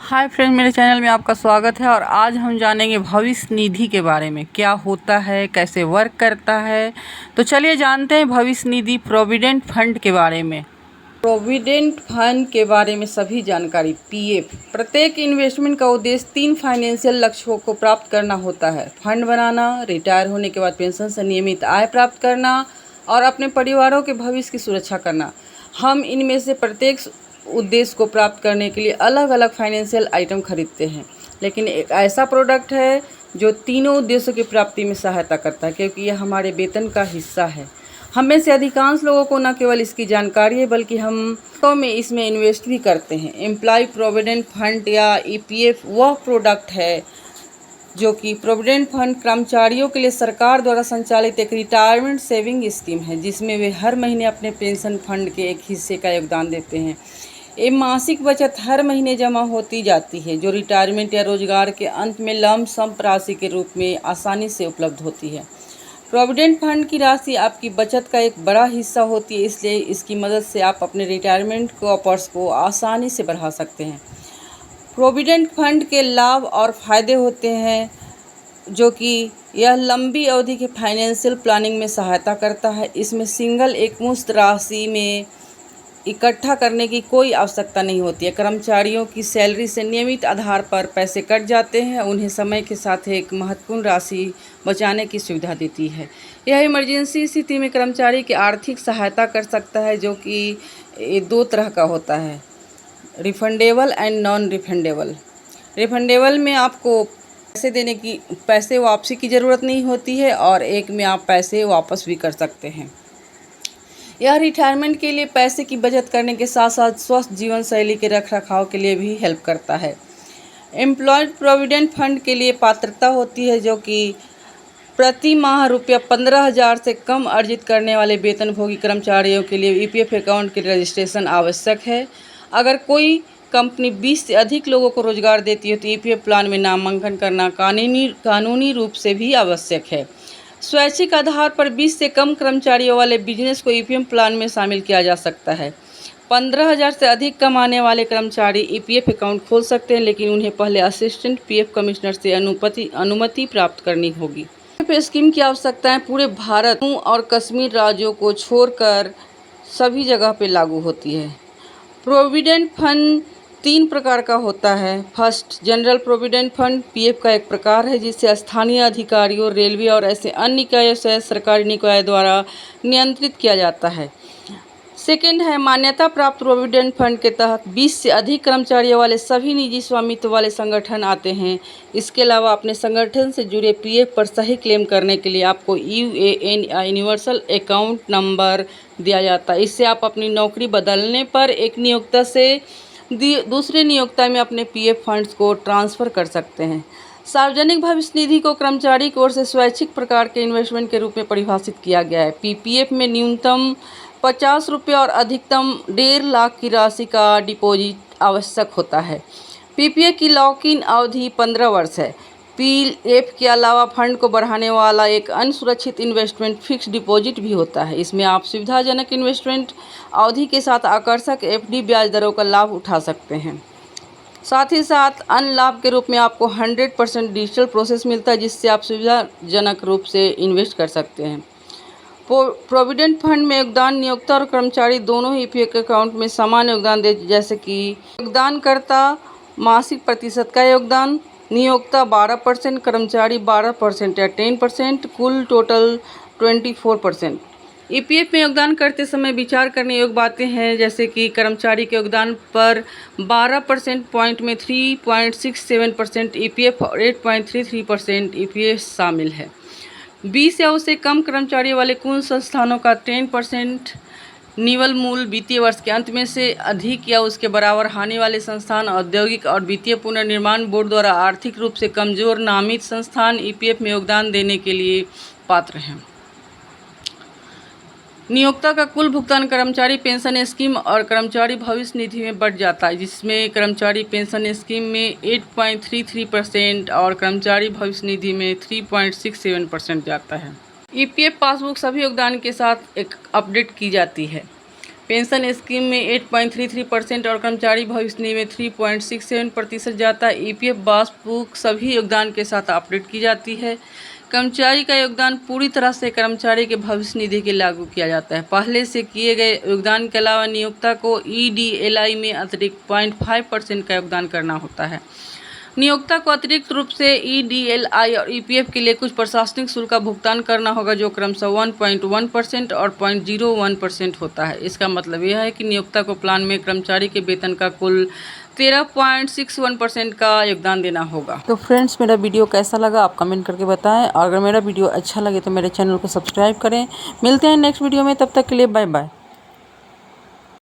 Hi friend, मेरे channel में आपका स्वागत है। और आज हम जानेंगे भविष्य निधि के बारे में, क्या होता है, कैसे वर्क करता है। तो चलिए जानते हैं भविष्य निधि प्रोविडेंट फंड के बारे में। प्रोविडेंट फंड के बारे में सभी जानकारी। पीएफ प्रत्येक इन्वेस्टमेंट का उद्देश्य 3 फाइनेंशियल लक्ष्यों को प्राप्त करना होता है। फंड बनाना, रिटायर होने के बाद पेंशन से नियमित आय प्राप्त करना और अपने परिवारों के भविष्य की सुरक्षा करना। हम इनमें से प्रत्येक उद्देश्य को प्राप्त करने के लिए अलग अलग फाइनेंशियल आइटम खरीदते हैं, लेकिन एक ऐसा प्रोडक्ट है जो तीनों उद्देश्यों की प्राप्ति में सहायता करता है, क्योंकि यह हमारे वेतन का हिस्सा है। हम में से अधिकांश लोगों को न केवल इसकी जानकारी है, बल्कि हम तो में इसमें इन्वेस्ट भी करते हैं। एम्प्लॉय प्रोविडेंट फंड या ईपीएफ वह प्रोडक्ट है जो कि प्रोविडेंट फंड कर्मचारियों के लिए सरकार द्वारा संचालित एक रिटायरमेंट सेविंग स्कीम है, जिसमें वे हर महीने अपने पेंशन फंड के एक हिस्से का योगदान देते हैं। ये मासिक बचत हर महीने जमा होती जाती है, जो रिटायरमेंट या रोजगार के अंत में लम सम राशि के रूप में आसानी से उपलब्ध होती है। प्रोविडेंट फंड की राशि आपकी बचत का एक बड़ा हिस्सा होती है, इसलिए इसकी मदद से आप अपने रिटायरमेंट कॉर्पस को आसानी से बढ़ा सकते हैं। प्रोविडेंट फंड के लाभ और फायदे होते हैं, जो कि यह लंबी अवधि के फाइनेंशियल प्लानिंग में सहायता करता है। इसमें सिंगल एकमुश्त राशि में इकट्ठा करने की कोई आवश्यकता नहीं होती है। कर्मचारियों की सैलरी से नियमित आधार पर पैसे कट जाते हैं, उन्हें समय के साथ एक महत्वपूर्ण राशि बचाने की सुविधा देती है। यह इमरजेंसी स्थिति में कर्मचारी की आर्थिक सहायता कर सकता है, जो कि 2 तरह का होता है, refundable and non refundable. Refundable में आपको पैसे वापसी की ज़रूरत नहीं होती है, और एक में आप पैसे वापस भी कर सकते हैं। यह रिटायरमेंट के लिए पैसे की बचत करने के साथ साथ स्वस्थ जीवन शैली के रखरखाव के लिए भी हेल्प करता है। एम्प्लॉयड प्रोविडेंट फंड के लिए पात्रता होती है, जो कि प्रति माह रुपया 15,000 से कम अर्जित करने वाले वेतनभोगी कर्मचारियों के लिए ईपीएफ अकाउंट के रजिस्ट्रेशन आवश्यक है। अगर कोई कंपनी 20 से अधिक लोगों को रोजगार देती है तो ईपीएफ प्लान में नामांकन करना कानूनी रूप से भी आवश्यक है। स्वैच्छिक आधार पर 20 से कम कर्मचारियों वाले बिजनेस को ईपीएफ प्लान में शामिल किया जा सकता है। 15,000 से अधिक कमाने वाले कर्मचारी ईपीएफ अकाउंट खोल सकते हैं, लेकिन उन्हें पहले असिस्टेंट पीएफ कमिश्नर से अनुमति प्राप्त करनी होगी। ईपीएफ स्कीम की आवश्यकताएं पूरे भारत और कश्मीर राज्यों को छोड़कर सभी जगह पर लागू होती है। प्रोविडेंट फंड 3 प्रकार का होता है। First, general provident fund PF का एक प्रकार है, जिसे स्थानीय अधिकारियों, रेलवे और ऐसे अन्य निकायों से सरकारी निकाय द्वारा नियंत्रित किया जाता है। सेकेंड है मान्यता प्राप्त प्रोविडेंट फंड के तहत 20 से अधिक कर्मचारियों वाले सभी निजी स्वामित्व वाले संगठन आते हैं। इसके अलावा अपने संगठन से जुड़े पीएफ पर सही क्लेम करने के लिए आपको यूएएन या यूनिवर्सल अकाउंट नंबर दिया जाता है। इससे आप अपनी नौकरी बदलने पर एक नियोक्ता से दूसरे नियोक्ता में अपने पीएफ फंड्स को ट्रांसफ़र कर सकते हैं। सार्वजनिक भविष्य निधि को कर्मचारी की ओर से स्वैच्छिक प्रकार के इन्वेस्टमेंट के रूप में परिभाषित किया गया है। पीपीएफ में न्यूनतम 50 रुपये और अधिकतम 1.5 लाख की राशि का डिपॉजिट आवश्यक होता है। पीपीएफ की लॉक इन अवधि 15 वर्ष है। पीएफ के अलावा फंड को बढ़ाने वाला एक अन्य सुरक्षित इन्वेस्टमेंट फिक्स डिपॉजिट भी होता है। इसमें आप सुविधाजनक इन्वेस्टमेंट अवधि के साथ आकर्षक एफडी ब्याज दरों का लाभ उठा सकते हैं। साथ ही साथ अन्य लाभ के रूप में आपको 100% डिजिटल प्रोसेस मिलता है, जिससे आप सुविधाजनक रूप से इन्वेस्ट कर सकते हैं। प्रोविडेंट फंड में योगदान नियोक्ता और कर्मचारी दोनों ही ईपीएफ अकाउंट में समान योगदान दे, जैसे कि योगदानकर्ता मासिक प्रतिशत का योगदान, नियोक्ता 12%, कर्मचारी 12% या 10%, कुल टोटल 24%। ईपीएफ में योगदान करते समय विचार करने योग्य बातें हैं, जैसे कि कर्मचारी के योगदान पर 12% पॉइंट में 3.67% ईपीएफ और 8.33% ईपीएफ शामिल है। 20 या उससे कम कर्मचारियों वाले कुल संस्थानों का 10% निवल मूल वित्तीय वर्ष के अंत में से अधिक या उसके बराबर हानि वाले संस्थान औद्योगिक और वित्तीय पुनर्निर्माण बोर्ड द्वारा आर्थिक रूप से कमजोर नामित संस्थान ईपीएफ में योगदान देने के लिए पात्र हैं। नियोक्ता का कुल भुगतान कर्मचारी पेंशन स्कीम और कर्मचारी भविष्य निधि में बढ़ जाता है, जिसमें कर्मचारी पेंशन स्कीम में 8.33% और कर्मचारी भविष्य निधि में 3.67% जाता है। ईपीएफ पासबुक सभी योगदान के साथ एक अपडेट की जाती है। पेंशन स्कीम में 8.33% और कर्मचारी भविष्य निधि में 3.67% जाता है। EPF पासबुक सभी योगदान के साथ अपडेट की जाती है। कर्मचारी का योगदान पूरी तरह से कर्मचारी के भविष्य निधि के लागू किया जाता है। पहले से किए गए योगदान के अलावा नियोक्ता को EDLI में अतिरिक्त 0.5% का योगदान करना होता है। नियोक्ता को अतिरिक्त रूप से EDLI और EPF के लिए कुछ प्रशासनिक शुल्क का भुगतान करना होगा, जो क्रमशः 1.1% और 0.01% होता है। इसका मतलब यह है कि नियोक्ता को प्लान में कर्मचारी के वेतन का कुल 13.61% का योगदान देना होगा। तो फ्रेंड्स, मेरा वीडियो कैसा लगा आप कमेंट करके बताएं, और अगर मेरा वीडियो अच्छा लगे तो मेरे चैनल को सब्सक्राइब करें। मिलते हैं नेक्स्ट वीडियो में, तब तक के लिए बाय बाय।